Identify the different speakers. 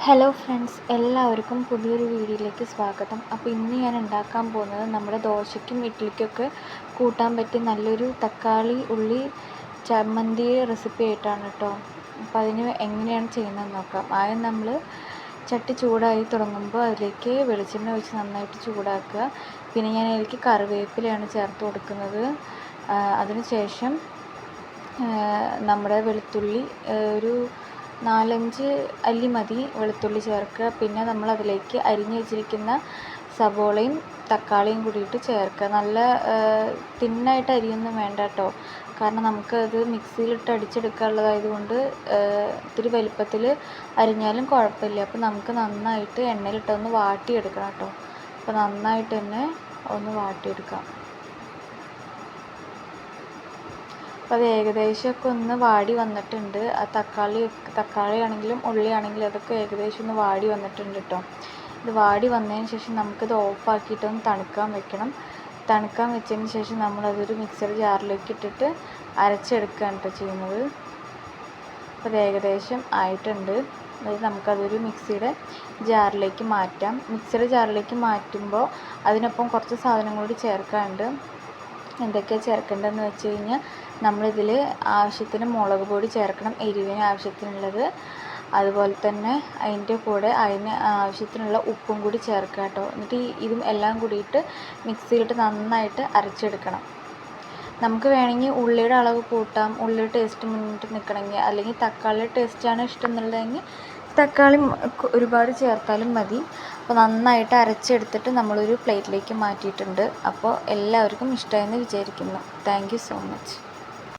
Speaker 1: Hello friends, എല്ലാവർക്കും പുതിയൊരു വീഡിയോയിലേക്ക് സ്വാഗതം. അപ്പോൾ ഇന്ന് ഞാൻ ഉണ്ടാക്കാൻ പോകുന്നത് നമ്മുടെ ദോശയ്ക്കും ഇഡ്ഡലിക്കൊക്കെ കൂട്ടാൻ പറ്റിയ നല്ലൊരു തക്കാളി ഉള്ളി ചമ്മന്തി റെസിപ്പി ആയിട്ടാണ് കേട്ടോ. അപ്പോൾ അതിന് എങ്ങനെയാണ് ചെയ്യുന്നതെന്ന് നോക്കാം. ആദ്യം നമ്മൾ ചട്ടി ചൂടായി തുടങ്ങുമ്പോൾ അതിലേക്ക് വെളിച്ചെണ്ണ ഒഴിച്ച് നന്നായിട്ട് ചൂടാക്കുക. പിന്നെ ഞാൻ അതിലേക്ക് കറിവേപ്പിലയാണ് ചേർത്ത് കൊടുക്കുന്നത്. അതിനുശേഷം നമ്മുടെ വെളുത്തുള്ളി ഒരു 4-5 അല്ലി മതി വെളുത്തുള്ളി ചേർക്കുക. പിന്നെ നമ്മൾ അതിലേക്ക് അരിഞ്ഞു വെച്ചിരിക്കുന്ന സവോളയും തക്കാളിയും കൂടിയിട്ട് ചേർക്കുക. നല്ല തിന്നായിട്ട് അരിയൊന്നും വേണ്ട കേട്ടോ, കാരണം നമുക്കത് മിക്സിയിലിട്ട് അടിച്ചെടുക്കാനുള്ളതായതുകൊണ്ട് ഇത്തിരി വലിപ്പത്തിൽ അരിഞ്ഞാലും കുഴപ്പമില്ല. അപ്പോൾ നമുക്ക് നന്നായിട്ട് എണ്ണയിലിട്ടൊന്ന് വാട്ടിയെടുക്കണം കേട്ടോ. അപ്പോൾ നന്നായിട്ട് തന്നെ ഒന്ന് വാട്ടിയെടുക്കാം. അപ്പോൾ അത് ഏകദേശമൊക്കെ ഒന്ന് വാടി വന്നിട്ടുണ്ട്. ആ തക്കാളി ആണെങ്കിലും ഉള്ളി ആണെങ്കിലും അതൊക്കെ ഏകദേശം ഒന്ന് വാടി വന്നിട്ടുണ്ട് കേട്ടോ. ഇത് വാടി വന്നതിന് ശേഷം നമുക്കിത് ഓഫാക്കിയിട്ടൊന്ന് തണുക്കാൻ വെക്കണം. തണുക്കാൻ വെച്ചതിന് ശേഷം നമ്മളതൊരു മിക്സർ ജാറിലേക്ക് ഇട്ടിട്ട് അരച്ചെടുക്കുകയാണ് കേട്ടോ ചെയ്യുന്നത്. അപ്പോൾ അത് ഏകദേശം ആയിട്ടുണ്ട്. അതായത് നമുക്കതൊരു മിക്സിയുടെ ജാറിലേക്ക് മാറ്റാം. മിക്സിയുടെ ജാറിലേക്ക് മാറ്റുമ്പോൾ അതിനൊപ്പം കുറച്ച് സാധനങ്ങൾ കൂടി ചേർക്കാനുണ്ട്. എന്തൊക്കെയാണ് ചേർക്കേണ്ടതെന്ന് വെച്ച് കഴിഞ്ഞാൽ നമ്മളിതിൽ ആവശ്യത്തിന് മുളക് പൊടി ചേർക്കണം, എരിവിന് ആവശ്യത്തിനുള്ളത്. അതുപോലെ തന്നെ അതിൻ്റെ കൂടെ അതിന് ആവശ്യത്തിനുള്ള ഉപ്പും കൂടി ചേർക്കുക കേട്ടോ. എന്നിട്ട് ഇതും എല്ലാം കൂടിയിട്ട് മിക്സിയിലിട്ട് നന്നായിട്ട് അരച്ചെടുക്കണം. നമുക്ക് വേണമെങ്കിൽ ഉള്ളിയുടെ അളവ് കൂട്ടാം, ഉള്ളിയുടെ ടേസ്റ്റ് മുന്നിട്ട് നിൽക്കണമെങ്കിൽ. അല്ലെങ്കിൽ തക്കാളിയുടെ ടേസ്റ്റാണ് ഇഷ്ടം എന്നുള്ളതെങ്കിൽ തക്കാളി ഒരുപാട് ചേർത്താലും മതി. അപ്പോൾ നന്നായിട്ട് അരച്ചെടുത്തിട്ട് നമ്മളൊരു പ്ലേറ്റിലേക്ക് മാറ്റിയിട്ടുണ്ട്. അപ്പോൾ എല്ലാവർക്കും ഇഷ്ടമായെന്ന് വിചാരിക്കുന്നു. Thank you so much.